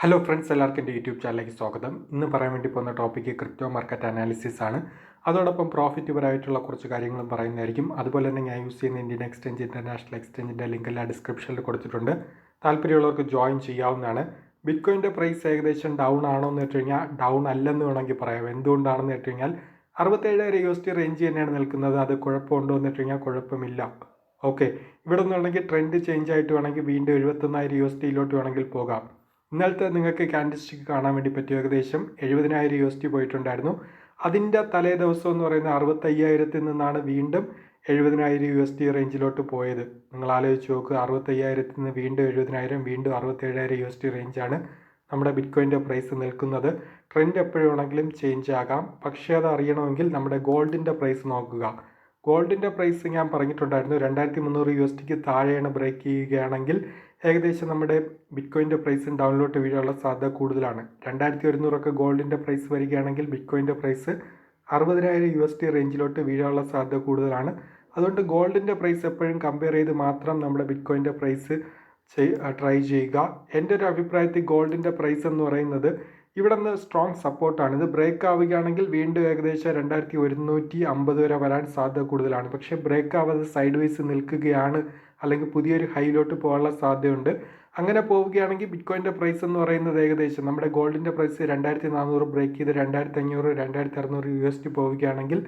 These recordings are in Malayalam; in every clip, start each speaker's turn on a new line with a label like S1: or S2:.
S1: ഹലോ ഫ്രണ്ട്സ്, എല്ലാവർക്കും എൻ്റെ യൂട്യൂബ് ചാനലിലേക്ക് സ്വാഗതം. ഇന്ന് പറയാൻ വേണ്ടി പോകുന്ന ടോപ്പിക്ക് ക്രിപ്റ്റോ മാർക്കറ്റ് അനാലിസിസ് ആണ്. അതോടൊപ്പം പ്രോഫിറ്റ് പരമായിട്ടുള്ള കുറച്ച് കാര്യങ്ങളും പറയുന്നതായിരിക്കും. അതുപോലെ തന്നെ ഞാൻ യൂസ് ചെയ്യുന്ന ഇന്ത്യൻ എക്സ്ചേഞ്ച്, ഇൻ്റർനാഷണൽ എക്സ്ചേഞ്ചിൻ്റെ ലിങ്ക് എല്ലാം ഡിസ്ക്രിപ്ഷനിൽ കൊടുത്തിട്ടുണ്ട്. താല്പര്യമുള്ളവർക്ക് ജോയിൻ ചെയ്യാവുന്നതാണ്. ബിറ്റ്കോയിൻ്റെ പ്രൈസ് ഏകദേശം ഡൗൺ ആണോ എന്ന് വെച്ച് കഴിഞ്ഞാൽ ഡൗൺ അല്ലെന്ന് വേണമെങ്കിൽ പറയാം. എന്തുകൊണ്ടാണെന്ന് വെച്ച് കഴിഞ്ഞാൽ 67,000 റേഞ്ച് തന്നെയാണ് നിൽക്കുന്നത്. അത് കുഴപ്പമുണ്ടോ എന്ന് വെച്ച് കഴിഞ്ഞാൽ കുഴപ്പമില്ല. ഓക്കെ, ഇവിടെ നിന്ന് വേണമെങ്കിൽ ട്രെൻഡ് ചേഞ്ച് ആയിട്ട് വേണമെങ്കിൽ വീണ്ടും 71,000 വേണമെങ്കിൽ പോകാം. ഇന്നലത്തെ നിങ്ങൾക്ക് ക്യാൻഡിൽസ്റ്റിക്ക് കാണാൻ വേണ്ടി പറ്റും. ഏകദേശം 70,000 പോയിട്ടുണ്ടായിരുന്നു. അതിൻ്റെ തലേ ദിവസം എന്ന് പറയുന്നത് 65,000 നിന്നാണ് വീണ്ടും 70,000 റേഞ്ചിലോട്ട് പോയത്. നിങ്ങൾ ആലോചിച്ച് നോക്കുക, 65,000 നിന്ന് വീണ്ടും 70,000, വീണ്ടും 67,000 റേഞ്ചാണ് നമ്മുടെ ബിറ്റ്കോയിൻ്റെ പ്രൈസ് നിൽക്കുന്നത്. ട്രെൻഡ് എപ്പോഴാണെങ്കിലും ചേഞ്ച് ആകാം. പക്ഷേ അത് അറിയണമെങ്കിൽ നമ്മുടെ ഗോൾഡിൻ്റെ പ്രൈസ് നോക്കുക. ഗോൾഡിൻ്റെ പ്രൈസ് ഞാൻ പറഞ്ഞിട്ടുണ്ടായിരുന്നു, 2,300 താഴെയാണ് ബ്രേക്ക് ചെയ്യുകയാണെങ്കിൽ ഏകദേശം നമ്മുടെ ബിറ്റ്കോയിൻ്റെ പ്രൈസും ഡൗണിലോട്ട് വീഴാനുള്ള സാധ്യത കൂടുതലാണ്. 2,100 ഗോൾഡിൻ്റെ പ്രൈസ് വരികയാണെങ്കിൽ ബിറ്റ്കോയിൻ്റെ പ്രൈസ് 60,000 റേഞ്ചിലോട്ട് വീഴാനുള്ള സാധ്യത കൂടുതലാണ്. അതുകൊണ്ട് ഗോൾഡിൻ്റെ പ്രൈസ് എപ്പോഴും കമ്പയർ ചെയ്ത് മാത്രം നമ്മുടെ ബിറ്റ്കോയിൻ്റെ പ്രൈസ് ട്രൈ ചെയ്യുക. എൻ്റെ ഒരു അഭിപ്രായത്തിൽ ഗോൾഡിൻ്റെ പ്രൈസ് എന്ന് പറയുന്നത് ഇവിടെ നിന്ന് സ്ട്രോങ് സപ്പോർട്ടാണ്. ഇത് ബ്രേക്ക് ആവുകയാണെങ്കിൽ വീണ്ടും ഏകദേശം 2,150 വരെ വരാൻ സാധ്യത കൂടുതലാണ്. പക്ഷേ ബ്രേക്ക് ആവാതെ സൈഡ് വൈസ് നിൽക്കുകയാണ്, അല്ലെങ്കിൽ പുതിയൊരു ഹൈയിലോട്ട് പോകാനുള്ള സാധ്യതയുണ്ട്. അങ്ങനെ പോവുകയാണെങ്കിൽ ബിറ്റ്കോയിൻ്റെ പ്രൈസ് എന്ന് പറയുന്നത് ഏകദേശം നമ്മുടെ ഗോൾഡിൻ്റെ പ്രൈസ് 2,400 ബ്രേക്ക് ചെയ്ത് 2,500, 2,600 പോവുകയാണെങ്കിൽ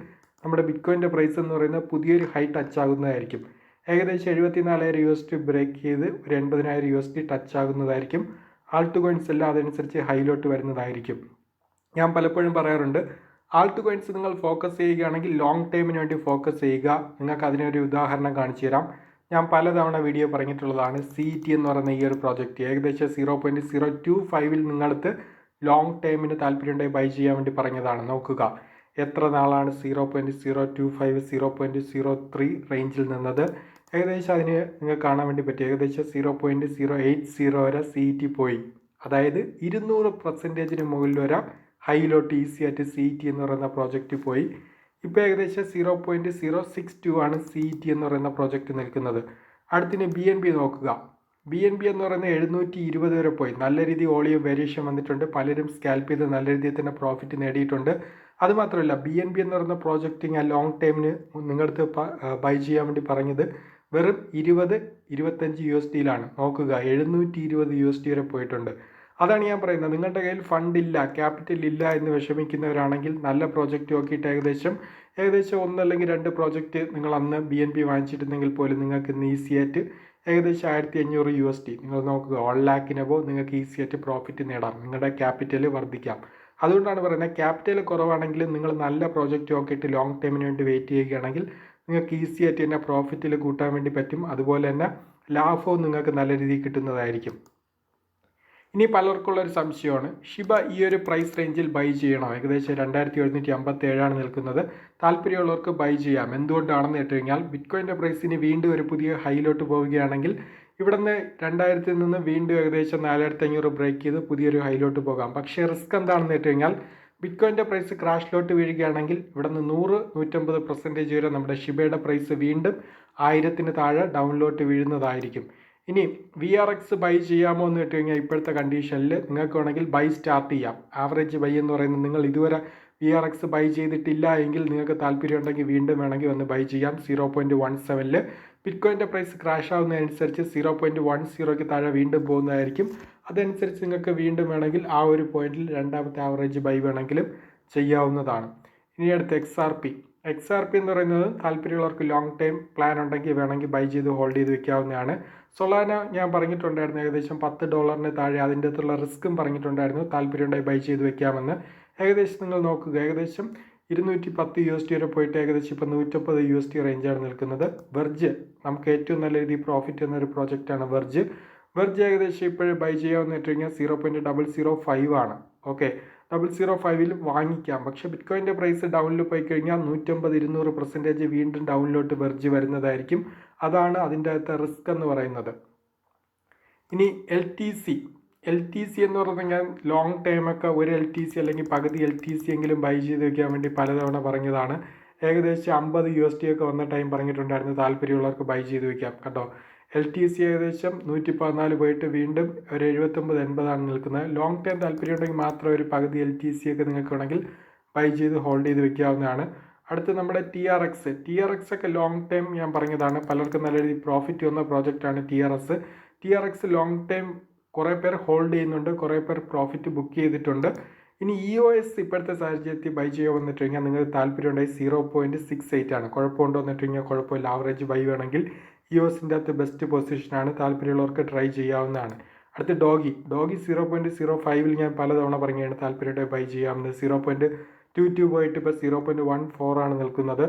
S1: നമ്മുടെ ബിറ്റ്കോയിൻ്റെ പ്രൈസ് എന്ന് പറയുന്നത് പുതിയൊരു ഹൈ ടച്ച് ആകുന്നതായിരിക്കും. ഏകദേശം 74,000 ബ്രേക്ക് ചെയ്ത് ഒരു 80,000 ടച്ച് ആകുന്നതായിരിക്കും. ആൾട്ട് കോയിൻസ് എല്ലാം അതനുസരിച്ച് ഹൈയിലോട്ട് വരുന്നതായിരിക്കും. ഞാൻ പലപ്പോഴും പറയാറുണ്ട്, ആൾട്ട് കോയിൻസ് നിങ്ങൾ ഫോക്കസ് ചെയ്യുകയാണെങ്കിൽ ലോങ് ടൈമിന് വേണ്ടി ഫോക്കസ് ചെയ്യുക. നിങ്ങൾക്ക് അതിനൊരു ഉദാഹരണം കാണിച്ചു തരാം. ഞാൻ പലതവണ വീഡിയോ പറഞ്ഞിട്ടുള്ളതാണ്. CET എന്ന് പറയുന്ന ഈ ഒരു പ്രോജക്റ്റ് ഏകദേശം 0.025 നിങ്ങൾക്ക് ലോങ് ടൈമിന് താല്പര്യമുണ്ടെങ്കിൽ ബൈ ചെയ്യാൻ വേണ്ടി പറഞ്ഞതാണ്. നോക്കുക എത്ര നാളാണ് 0.025, 0.03 റേഞ്ചിൽ നിന്നത്. ഏകദേശം അതിന് നിങ്ങൾക്ക് കാണാൻ വേണ്ടി പറ്റും. ഏകദേശം 0.080 വരെ CET പോയി. അതായത് 200% മുകളിൽ വരെ ഹൈയിലോട്ട് ഈസി ആയിട്ട് CET എന്ന് പറയുന്ന പ്രോജക്റ്റ് പോയി. ഇപ്പോൾ ഏകദേശം 0.062 ആണ് CET എന്ന് പറയുന്ന പ്രോജക്റ്റ് നിൽക്കുന്നത്. അടുത്തിന് BNB നോക്കുക. BNB എന്ന് പറയുന്നത് 720 വരെ പോയി. നല്ല രീതിയിൽ വോളിയം വേരിയേഷൻ വന്നിട്ടുണ്ട്. പലരും സ്കാൽപ്പ് ചെയ്ത് നല്ല രീതിയിൽ തന്നെ പ്രോഫിറ്റ് നേടിയിട്ടുണ്ട്. അതുമാത്രമല്ല BNB എന്ന് പറയുന്ന പ്രോജക്റ്റ് ഞാൻ ലോങ് ടൈമിന് നിങ്ങളടുത്ത് ബൈ ചെയ്യാൻ വേണ്ടി പറഞ്ഞത് വെറും 20-25 നോക്കുക, 720 വരെ പോയിട്ടുണ്ട്. അതാണ് ഞാൻ പറയുന്നത്. നിങ്ങളുടെ കയ്യിൽ ഫണ്ട് ഇല്ല, ക്യാപിറ്റൽ ഇല്ല എന്ന് വിഷമിക്കുന്നവരാണെങ്കിൽ നല്ല പ്രോജക്റ്റ് നോക്കിയിട്ട് ഏകദേശം 1 അല്ലെങ്കിൽ 2 പ്രോജക്റ്റ് നിങ്ങൾ അന്ന് BNB വാങ്ങിച്ചിട്ടുണ്ടെങ്കിൽ പോലും നിങ്ങൾക്ക് ഇന്ന് ഈസി ആയിട്ട് ഏകദേശം 1,500 നിങ്ങൾ നോക്കുക, 1 ലാഖിനോ നിങ്ങൾക്ക് ഈസി ആയിട്ട് പ്രോഫിറ്റ് നേടാം. നിങ്ങളുടെ ക്യാപിറ്റൽ വർദ്ധിക്കാം. അതുകൊണ്ടാണ് പറയുന്നത്, ക്യാപിറ്റൽ കുറവാണെങ്കിലും നിങ്ങൾ നല്ല പ്രോജക്റ്റ് നോക്കിയിട്ട് ലോങ് ടൈമിന് വേണ്ടി വെയിറ്റ് ചെയ്യുകയാണെങ്കിൽ നിങ്ങൾക്ക് ഈസി ആയിട്ട് തന്നെ പ്രോഫിറ്റിൽ കൂട്ടാൻ വേണ്ടി പറ്റും. അതുപോലെ തന്നെ ലാഭവും നിങ്ങൾക്ക് നല്ല രീതിയിൽ കിട്ടുന്നതായിരിക്കും. ഇനി പലർക്കുള്ളൊരു സംശയമാണ്, ഷിബ ഈ ഒരു പ്രൈസ് റേഞ്ചിൽ ബൈ ചെയ്യണോ? ഏകദേശം 2,757 നിൽക്കുന്നത്. താല്പര്യമുള്ളവർക്ക് ബൈ ചെയ്യാം. എന്തുകൊണ്ടാണെന്ന് കേട്ട് കഴിഞ്ഞാൽ ബിറ്റ്കോയിൻ്റെ പ്രൈസിന് വീണ്ടും ഒരു പുതിയ ഹൈയിലോട്ട് പോവുകയാണെങ്കിൽ ഇവിടെ നിന്ന് 2,000 നിന്ന് വീണ്ടും ഏകദേശം 4,500 ബ്രേക്ക് ചെയ്ത് പുതിയൊരു ഹൈയിലോട്ട് പോകാം. പക്ഷേ റിസ്ക് എന്താണെന്ന് കേട്ട് കഴിഞ്ഞാൽ ബിറ്റ്കോയിൻ്റെ പ്രൈസ് ക്രാഷിലോട്ട് വീഴുകയാണെങ്കിൽ ഇവിടെ നിന്ന് 100-150% വരെ നമ്മുടെ ഷിബയുടെ പ്രൈസ് വീണ്ടും 1,000 താഴെ ഡൗണിലോട്ട് വീഴുന്നതായിരിക്കും. ഇനി VRX ബൈ ചെയ്യാമോ എന്ന് കേട്ട് കഴിഞ്ഞാൽ ഇപ്പോഴത്തെ കണ്ടീഷനിൽ നിങ്ങൾക്ക് വേണമെങ്കിൽ ബൈ സ്റ്റാർട്ട് ചെയ്യാം. ആവറേജ് ബൈ എന്ന് പറയുന്നത് നിങ്ങൾ ഇതുവരെ VRX ബൈ ചെയ്തിട്ടില്ല എങ്കിൽ നിങ്ങൾക്ക് താല്പര്യം ഉണ്ടെങ്കിൽ വീണ്ടും വേണമെങ്കിൽ വന്ന് ബൈ ചെയ്യാം. 0.17 ബിറ്റ്കോയിൻ്റെ പ്രൈസ് ക്രാഷ് ആവുന്നതനുസരിച്ച് 0.10 താഴെ വീണ്ടും പോകുന്നതായിരിക്കും. അതനുസരിച്ച് നിങ്ങൾക്ക് വീണ്ടും വേണമെങ്കിൽ ആ ഒരു പോയിന്റിൽ രണ്ടാമത്തെ ആവറേജ് ബൈ വേണമെങ്കിലും ചെയ്യാവുന്നതാണ്. ഇനി അടുത്ത് XRP എന്ന് പറയുന്നത് താല്പര്യമുള്ളവർക്ക് ലോങ് ടൈം പ്ലാൻ ഉണ്ടെങ്കിൽ വേണമെങ്കിൽ ബൈ ചെയ്ത് ഹോൾഡ് ചെയ്ത് വെക്കാവുന്നതാണ്. സൊളാന ഞാൻ പറഞ്ഞിട്ടുണ്ടായിരുന്നു ഏകദേശം $10 താഴെ, അതിൻ്റെ അകത്തുള്ള റിസ്ക്കും പറഞ്ഞിട്ടുണ്ടായിരുന്നു. താല്പര്യമുണ്ടെങ്കിൽ ബൈ ചെയ്ത് വെക്കാമെന്ന്. ഏകദേശം നിങ്ങൾ നോക്കുക, ഏകദേശം 210 വരെ പോയിട്ട് ഏകദേശം ഇപ്പോൾ 150 റേഞ്ചാണ് നിൽക്കുന്നത്. വെർജ് നമുക്ക് ഏറ്റവും നല്ല രീതിയിൽ പ്രോഫിറ്റ് എന്നൊരു പ്രോജക്റ്റാണ് വെർജ് ഏകദേശം ഇപ്പോഴും ബൈ ചെയ്യാമെന്ന് വെച്ച് കഴിഞ്ഞാൽ 0.005 ആണ്. ഓക്കെ, 0.005 വാങ്ങിക്കാം. പക്ഷേ ബിറ്റ്കോയിൻ്റെ പ്രൈസ് ഡൗണിൽ പോയി കഴിഞ്ഞാൽ 150-200% വീണ്ടും ഡൗണിലോട്ട് വെർജ് വരുന്നതായിരിക്കും. അതാണ് അതിൻ്റെ അകത്തെ റിസ്ക് എന്ന് പറയുന്നത്. ഇനി LTC എന്ന് പറഞ്ഞു കഴിഞ്ഞാൽ ലോങ് ടൈമൊക്കെ ഒരു LTC അല്ലെങ്കിൽ പകുതി LTC എങ്കിലും ബൈ ചെയ്ത് വയ്ക്കാൻ വേണ്ടി പലതവണ പറഞ്ഞതാണ്. ഏകദേശം $50 ഒക്കെ വന്ന ടൈം പറഞ്ഞിട്ടുണ്ടായിരുന്നു. താല്പര്യമുള്ളവർക്ക് ബൈ ചെയ്ത് വയ്ക്കാം കേട്ടോ. LTC ഏകദേശം 114 പോയിട്ട് വീണ്ടും ഒരു 79-80 നിൽക്കുന്നത്. ലോങ് ടൈം താല്പര്യം ഉണ്ടെങ്കിൽ മാത്രം ഒരു പകുതി LTC ഒക്കെ നിങ്ങൾക്ക് വേണമെങ്കിൽ ബൈ ചെയ്ത് ഹോൾഡ് ചെയ്ത് വെക്കാവുന്നതാണ്. അടുത്ത് നമ്മുടെ TRX ഒക്കെ ലോങ് ടൈം ഞാൻ പറഞ്ഞതാണ്, പലർക്കും നല്ല രീതിയിൽ പ്രോഫിറ്റ് വന്ന പ്രോജക്റ്റാണ് TRX ലോങ് ടൈം കുറേ പേർ ഹോൾഡ് ചെയ്യുന്നുണ്ട്, കുറേ പേർ പ്രോഫിറ്റ് ബുക്ക് ചെയ്തിട്ടുണ്ട്. ഇനി EOS ഇപ്പോഴത്തെ സാഹചര്യത്തിൽ ബൈ ചെയ്യാൻ വന്നിട്ടുണ്ടെങ്കിൽ നിങ്ങൾക്ക് താല്പര്യം ഉണ്ടെങ്കിൽ 0.68 ആണ്. കുഴപ്പമുണ്ടോ വന്നിട്ടുണ്ടെങ്കിൽ കുഴപ്പമില്ല, ആവറേജ് ബൈ വേണമെങ്കിൽ EOSൻ്റെ അകത്ത് ബെസ്റ്റ് പൊസിഷനാണ്, താല്പര്യമുള്ളവർക്ക് ട്രൈ ചെയ്യാവുന്നതാണ്. അടുത്ത് ഡോഗി 0.05 ഞാൻ പലതവണ പറഞ്ഞാണ് താല്പര്യമായിട്ട് ബൈ ചെയ്യാവുന്നത്. 0.22 പോയിട്ട് ഇപ്പോൾ 0.14 ആണ് നിൽക്കുന്നത്.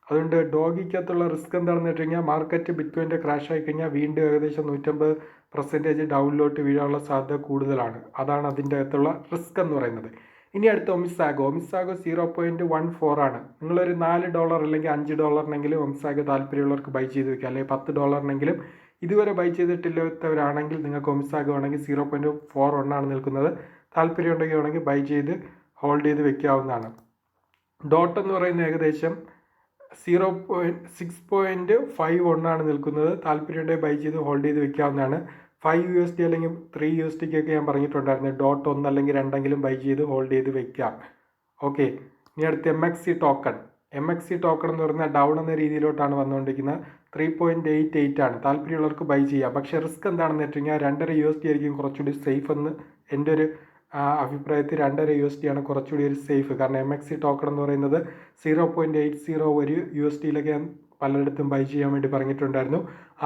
S1: അതുകൊണ്ട് ഡോഗിക്കകത്തുള്ള റിസ്ക് എന്താണെന്ന് വെച്ചുകഴിഞ്ഞാൽ മാർക്കറ്റ് ബിറ്റ്കോയിൻ്റെ ക്രാഷ് ആയി കഴിഞ്ഞാൽ വീണ്ടും ഏകദേശം 150% ഡൗണിലോട്ട് വീഴാനുള്ള സാധ്യത കൂടുതലാണ്. അതാണ് അതിൻ്റെ അകത്തുള്ള റിസ്ക് എന്ന് പറയുന്നത്. ഇനി അടുത്ത ഒമിസാഗോ 0.14 ആണ്. നിങ്ങളൊരു $4 അല്ലെങ്കിൽ $5 ഒമിസാഗോ താല്പര്യമുള്ളവർക്ക് ബൈ ചെയ്ത് വെക്കുക, അല്ലെങ്കിൽ $10 ഇതുവരെ ബൈ ചെയ്തിട്ടില്ലാത്തവരാണെങ്കിൽ നിങ്ങൾക്ക് ഒമിസാഗോ ആണെങ്കിൽ 0.41 ആണ് നിൽക്കുന്നത്. താല്പര്യം ഉണ്ടെങ്കിൽ വേണമെങ്കിൽ ബൈ ചെയ്ത് ഹോൾഡ് ചെയ്ത് വെക്കാവുന്നതാണ്. ഡോട്ട് എന്ന് പറയുന്നത് ഏകദേശം 6.51 ആണ് നിൽക്കുന്നത്. താല്പര്യമുണ്ടെങ്കിൽ ബൈ ചെയ്ത് ഹോൾഡ് ചെയ്ത് വെക്കാവുന്നതാണ്. $5 അല്ലെങ്കിൽ $3 ഞാൻ പറഞ്ഞിട്ടുണ്ടായിരുന്നു. ഡോട്ട് 1 അല്ലെങ്കിൽ 2 ബൈ ചെയ്ത് ഹോൾഡ് ചെയ്ത് വെക്കാം. ഓക്കെ, ഇനി അടുത്ത് MXC ടോക്കൺ എന്ന് പറഞ്ഞാൽ ഡൗൺ എന്ന രീതിയിലോട്ടാണ് വന്നുകൊണ്ടിരിക്കുന്നത്. 3.88 ആണ്. താല്പര്യമുള്ളവർക്ക് ബൈ ചെയ്യാം. പക്ഷേ റിസ്ക് എന്താണെന്ന് വെച്ചുകഴിഞ്ഞാൽ $2.5 ആയിരിക്കും കുറച്ചുകൂടി സേഫ് എന്ന് എൻ്റെ ഒരു അഭിപ്രായത്തിൽ. $2.5 ആണ് കുറച്ചുകൂടി ഒരു സേഫ്. കാരണം MXC ടോക്കൺ എന്ന് പറയുന്നത് 0.80 ഒരു USD ഞാൻ പലയിടത്തും ബൈ ചെയ്യാൻ വേണ്ടി പറഞ്ഞിട്ടുണ്ടായിരുന്നു.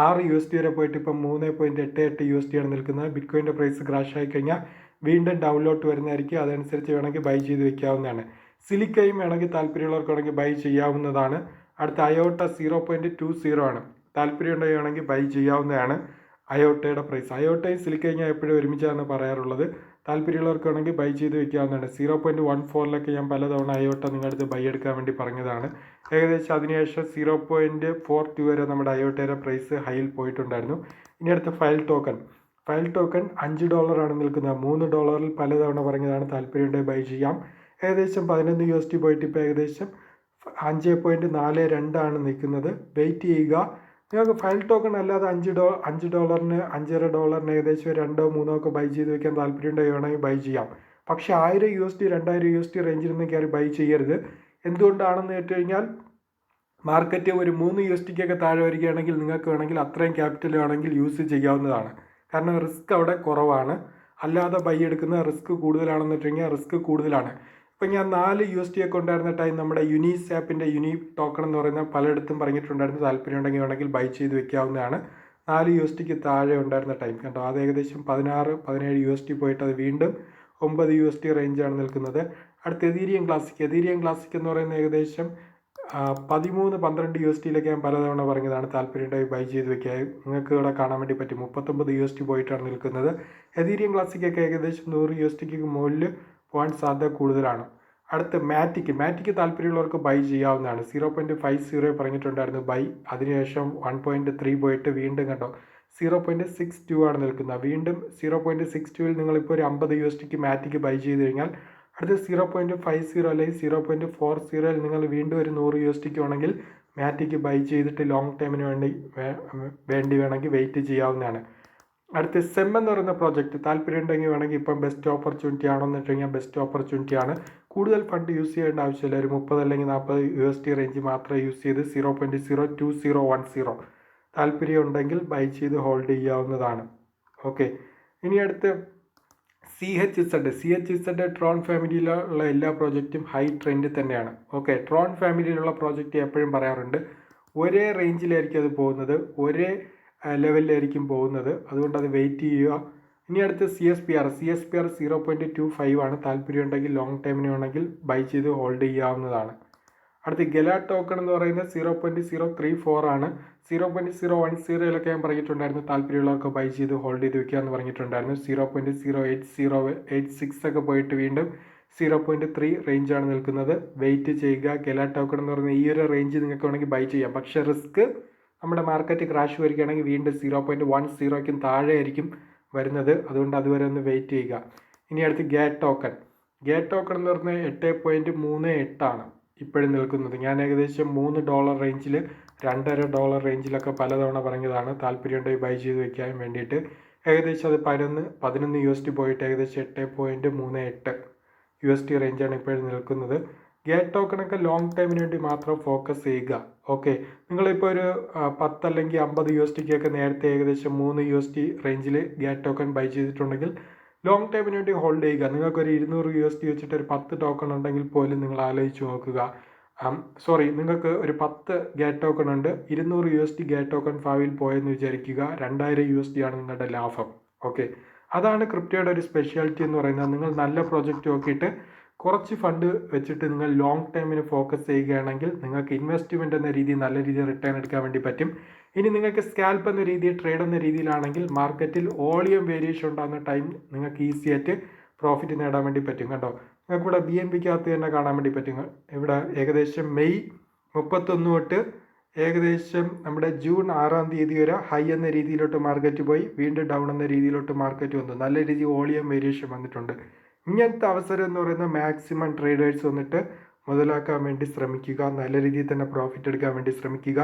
S1: $6 വരെ പോയിട്ട് ഇപ്പം 3.88 USD ആണ് നിൽക്കുന്നത്. ബിറ്റ്കോയിൻ്റെ പ്രൈസ് ക്രാഷ് ആയി കഴിഞ്ഞാൽ വീണ്ടും ഡൗൺലോട്ട് വരുന്നതായിരിക്കും. അതനുസരിച്ച് വേണമെങ്കിൽ ബൈ ചെയ്ത് വെക്കാവുന്നതാണ്. സിലിക്കയും വേണമെങ്കിൽ താല്പര്യമുള്ളവർക്ക് വേണമെങ്കിൽ ബൈ ചെയ്യാവുന്നതാണ്. അടുത്ത അയോട്ട 0.20 ആണ്. താല്പര്യം ഉണ്ടെങ്കിൽ വേണമെങ്കിൽ ബൈ ചെയ്യാവുന്നതാണ്. അയോട്ടയുടെ പ്രൈസ്, അയോട്ടയും സിലിക്കയും ഞാൻ എപ്പോഴും ഒരുമിച്ചാണ് പറയാറുള്ളത്. താല്പര്യമുള്ളവർക്ക് വേണമെങ്കിൽ ബൈ ചെയ്ത് വെക്കാവുന്നതാണ്. 0.14 ഞാൻ പലതവണ അയോട്ട നിങ്ങളുടെ അടുത്ത് ബൈ എടുക്കാൻ വേണ്ടി പറഞ്ഞതാണ്. ഏകദേശം അതിനുശേഷം 0.42 വരെ നമ്മുടെ അയോട്ടയുടെ പ്രൈസ് ഹൈയിൽ പോയിട്ടുണ്ടായിരുന്നു. ഇനി അടുത്ത ഫയൽ ടോക്കൺ $5 ആണ് നിൽക്കുന്നത്. $3 പലതവണ പറഞ്ഞതാണ്. താല്പര്യമുണ്ടെങ്കിൽ ബൈ ചെയ്യാം. ഏകദേശം $11 പോയിട്ട് ഇപ്പോൾ ഏകദേശം 5.42 ആണ് നിൽക്കുന്നത്. വെയിറ്റ് ചെയ്യുക. നിങ്ങൾക്ക് ഫയൽ ടോക്കൺ അല്ലാതെ $5, $5.5 ഏകദേശം $2-3 ഒക്കെ ബൈ ചെയ്ത് വെക്കാൻ താല്പര്യമുണ്ടെങ്കിൽ വേണമെങ്കിൽ ബൈ ചെയ്യാം. പക്ഷേ $1000 $2000 റേഞ്ചിൽ നിന്ന് കയറി ബൈ ചെയ്യരുത്. എന്തുകൊണ്ടാണെന്ന് കേട്ടുകഴിഞ്ഞാൽ മാർക്കറ്റ് ഒരു $3 താഴെ വരികയാണെങ്കിൽ നിങ്ങൾക്ക് വേണമെങ്കിൽ അത്രയും ക്യാപിറ്റൽ വേണമെങ്കിൽ യൂസ് ചെയ്യാവുന്നതാണ്. കാരണം റിസ്ക് അവിടെ കുറവാണ്. അല്ലാതെ ബൈ എടുക്കുന്ന റിസ്ക് കൂടുതലാണെന്ന് വെച്ചുകഴിഞ്ഞാൽ റിസ്ക് കൂടുതലാണ്. ഇപ്പം ഞാൻ $4 ഒക്കെ ഉണ്ടായിരുന്ന ടൈം നമ്മുടെ യുനീസ് ആപ്പിൻ്റെ യുനി ടോക്കൺ എന്ന് പറയുന്ന പലയിടത്തും പറഞ്ഞിട്ടുണ്ടായിരുന്നു. താല്പര്യം ഉണ്ടെങ്കിൽ വേണമെങ്കിൽ ബൈ ചെയ്ത് വെക്കാവുന്നതാണ്. $4 താഴെ ഉണ്ടായിരുന്ന ടൈം കണ്ടോ, അത് ഏകദേശം $16-17 പോയിട്ട് അത് വീണ്ടും $9 റേഞ്ചാണ് നിൽക്കുന്നത്. അടുത്ത എതീരിയം ക്ലാസിക് എന്ന് പറയുന്നത് ഏകദേശം $13-12 ഞാൻ പലതവണ പറഞ്ഞതാണ്. താല്പര്യം ഉണ്ടെങ്കിൽ ബൈ ചെയ്ത് വെക്കുക. നിങ്ങൾക്ക് ഇവിടെ കാണാൻ വേണ്ടി പറ്റും. $39 പോയിട്ടാണ് നിൽക്കുന്നത്. എതീരിയം ക്ലാസിക്കൊക്കെ ഏകദേശം $100 മുകളിൽ പോകാൻ സാധ്യത കൂടുതലാണ്. അടുത്ത് മാറ്റിക്ക് താല്പര്യമുള്ളവർക്ക് ബൈ ചെയ്യാവുന്നതാണ്. 0.50 പറഞ്ഞിട്ടുണ്ടായിരുന്നു ബൈ. അതിനുശേഷം 1.3 പോയിട്ട് വീണ്ടും കണ്ടോ 0.62 ആണ് നിൽക്കുന്നത്. വീണ്ടും 0.62 നിങ്ങളിപ്പോൾ ഒരു $50 മാറ്റിക്ക് ബൈ ചെയ്ത് കഴിഞ്ഞാൽ അടുത്ത് 0.50 അല്ലെങ്കിൽ 0.40 നിങ്ങൾ വീണ്ടും ഒരു $100 ആണെങ്കിൽ മാറ്റിക്ക് ബൈ ചെയ്തിട്ട് ലോങ് ടൈമിന് വേണ്ടി വേണമെങ്കിൽ വെയിറ്റ് ചെയ്യാവുന്നതാണ്. അടുത്ത സെം എന്ന് പറയുന്ന പ്രോജക്റ്റ് താല്പര്യം ഉണ്ടെങ്കിൽ വേണമെങ്കിൽ ഇപ്പം ബെസ്റ്റ് ഓപ്പർച്യൂണിറ്റി ആണെന്ന് വെച്ച് കഴിഞ്ഞാൽ ബെസ്റ്റ് ഓപ്പർച്യൂണിറ്റി ആണ്. കൂടുതൽ ഫണ്ട് യൂസ് ചെയ്യേണ്ട ആവശ്യമില്ല. ഒരു $30 അല്ലെങ്കിൽ $40 റേഞ്ച് മാത്രമേ യൂസ് ചെയ്ത് 0.02010 താല്പര്യം ഉണ്ടെങ്കിൽ ബൈ ചെയ്ത് ഹോൾഡ് ചെയ്യാവുന്നതാണ്. ഓക്കെ, ഇനി അടുത്ത് CHZ ട്രോൺ ഫാമിലിയിലുള്ള എല്ലാ പ്രോജക്റ്റും ഹൈ ട്രെൻഡ് തന്നെയാണ്. ഓക്കെ, ട്രോൺ ഫാമിലിയിലുള്ള പ്രോജക്റ്റ് എപ്പോഴും പറയാറുണ്ട് ഒരേ റേഞ്ചിലായിരിക്കും അത് പോകുന്നത്, ഒരേ ലെവലിലായിരിക്കും പോകുന്നത്. അതുകൊണ്ട് അത് വെയിറ്റ് ചെയ്യുക. ഇനി അടുത്ത് CSPR 0.25 ആണ്. താല്പര്യം ഉണ്ടെങ്കിൽ ലോങ് ടൈമിന് വേണമെങ്കിൽ ബൈ ചെയ്ത് ഹോൾഡ് ചെയ്യാവുന്നതാണ്. അടുത്ത് ഗെല ടോക്കൺ എന്ന് പറയുന്നത് 0.034 ആണ്. 0.010 ഞാൻ പറഞ്ഞിട്ടുണ്ടായിരുന്നു. താല്പര്യമുള്ളവർക്ക് ബൈ ചെയ്ത് ഹോൾഡ് ചെയ്ത് വെക്കുക എന്ന് പറഞ്ഞിട്ടുണ്ടായിരുന്നു. 0.08086 ഒക്കെ പോയിട്ട് വീണ്ടും 0.3 റേഞ്ചാണ് നിൽക്കുന്നത്. വെയിറ്റ് ചെയ്യുക. ഗെല ടോക്കൺ എന്ന് പറയുന്ന ഈ ഒരു റേഞ്ച് നിങ്ങൾക്ക് വേണമെങ്കിൽ ബൈ ചെയ്യാം. പക്ഷേ റിസ്ക് നമ്മുടെ മാർക്കറ്റ് ക്രാഷ് വരികയാണെങ്കിൽ വീണ്ടും 0.10 താഴെ ആയിരിക്കും വരുന്നത്. അതുകൊണ്ട് അതുവരെ ഒന്ന് വെയിറ്റ് ചെയ്യുക. ഇനി അടുത്ത് ഗേറ്റ് ടോക്കൺ എന്ന് പറഞ്ഞാൽ 8.38 ആണ് ഇപ്പോഴും നിൽക്കുന്നത്. ഞാൻ ഏകദേശം $3 റേഞ്ചിൽ $2.5 റേഞ്ചിലൊക്കെ പലതവണ പറഞ്ഞതാണ്. താല്പര്യമുണ്ടെങ്കിൽ ബൈ ചെയ്ത് വെക്കാൻ വേണ്ടിയിട്ട്. ഏകദേശം അത് 11 USD പോയിട്ട് ഏകദേശം 8.38 USD റേഞ്ചാണ് ഇപ്പോൾ നിൽക്കുന്നത്. ഗേറ്റ് ടോക്കണൊക്കെ ലോങ് ടൈമിന് വേണ്ടി മാത്രം ഫോക്കസ് ചെയ്യുക. ഓക്കെ, നിങ്ങളിപ്പോൾ ഒരു 10 അല്ലെങ്കിൽ 50 USDക്കൊക്കെ നേരത്തെ ഏകദേശം 3 USD റേഞ്ചിൽ ഗേറ്റ് ടോക്കൺ ബൈ ചെയ്തിട്ടുണ്ടെങ്കിൽ ലോങ് ടൈമിന് വേണ്ടി ഹോൾഡ് ചെയ്യുക. നിങ്ങൾക്കൊരു 200 USD വെച്ചിട്ട് ഒരു 10 ടോക്കൺ ഉണ്ടെങ്കിൽ പോലും നിങ്ങൾ ആലോചിച്ച് നോക്കുക. നിങ്ങൾക്ക് ഒരു 10 ഗേറ്റ് ടോക്കൺ ഉണ്ട്, 200 USD ഗേറ്റ് ടോക്കൺ ഭാവിയിൽ പോയെന്ന് വിചാരിക്കുക, 2000 USD ആണ് നിങ്ങളുടെ ലാഭം. ഓക്കെ, അതാണ് ക്രിപ്റ്റോയുടെ ഒരു സ്പെഷ്യാലിറ്റി എന്ന് പറയുന്നത്. നിങ്ങൾ നല്ല പ്രോജക്റ്റ് നോക്കിയിട്ട് കുറച്ച് ഫണ്ട് വെച്ചിട്ട് നിങ്ങൾ ലോങ് ടൈമിന് ഫോക്കസ് ചെയ്യുകയാണെങ്കിൽ നിങ്ങൾക്ക് ഇൻവെസ്റ്റ്മെൻറ്റ് എന്ന രീതിയിൽ നല്ല രീതിയിൽ റിട്ടേൺ എടുക്കാൻ വേണ്ടി പറ്റും. ഇനി നിങ്ങൾക്ക് സ്കാൽപ്പ് എന്ന രീതിയിൽ, ട്രേഡ് എന്ന രീതിയിലാണെങ്കിൽ മാർക്കറ്റിൽ വോളിയം വേരിയേഷൻ ഉണ്ടാകുന്ന ടൈം നിങ്ങൾക്ക് ഈസി ആയിട്ട് പ്രോഫിറ്റ് നേടാൻ വേണ്ടി പറ്റും. കണ്ടോ, നിങ്ങൾക്ക് ഇവിടെ BNBക്കകത്ത് തന്നെ കാണാൻ വേണ്ടി പറ്റും. ഇവിടെ ഏകദേശം മെയ് 31 തൊട്ട് ഏകദേശം നമ്മുടെ ജൂൺ 6 വരെ ഹൈ എന്ന രീതിയിലോട്ട് മാർക്കറ്റ് പോയി, വീണ്ടും ഡൗൺ എന്ന രീതിയിലോട്ട് മാർക്കറ്റ് വന്നു. നല്ല രീതിയിൽ വോളിയം വേരിയേഷൻ വന്നിട്ടുണ്ട്. ഇങ്ങനത്തെ അവസരം എന്ന് പറയുന്നത് മാക്സിമം ട്രേഡേഴ്സ് വന്നിട്ട് മുതലാക്കാൻ വേണ്ടി ശ്രമിക്കുക. നല്ല രീതിയിൽ തന്നെ പ്രോഫിറ്റ് എടുക്കാൻ വേണ്ടി ശ്രമിക്കുക.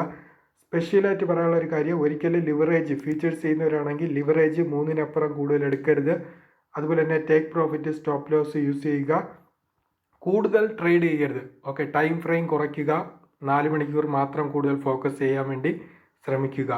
S1: സ്പെഷ്യലായിട്ട് പറയാനുള്ള ഒരു കാര്യം, ഒരിക്കലും ലിവറേജ് ഫീച്ചേഴ്സ് ചെയ്യുന്നവരാണെങ്കിൽ ലിവറേജ് 3-നപ്പുറം കൂടുതൽ എടുക്കരുത്. അതുപോലെ തന്നെ take profit, stop loss use ചെയ്യുക. കൂടുതൽ ട്രേഡ് ചെയ്യരുത്. ഓക്കെ, ടൈം ഫ്രെയിം കുറയ്ക്കുക. 4 മണിക്കൂർ മാത്രം കൂടുതൽ ഫോക്കസ് ചെയ്യാൻ വേണ്ടി ശ്രമിക്കുക.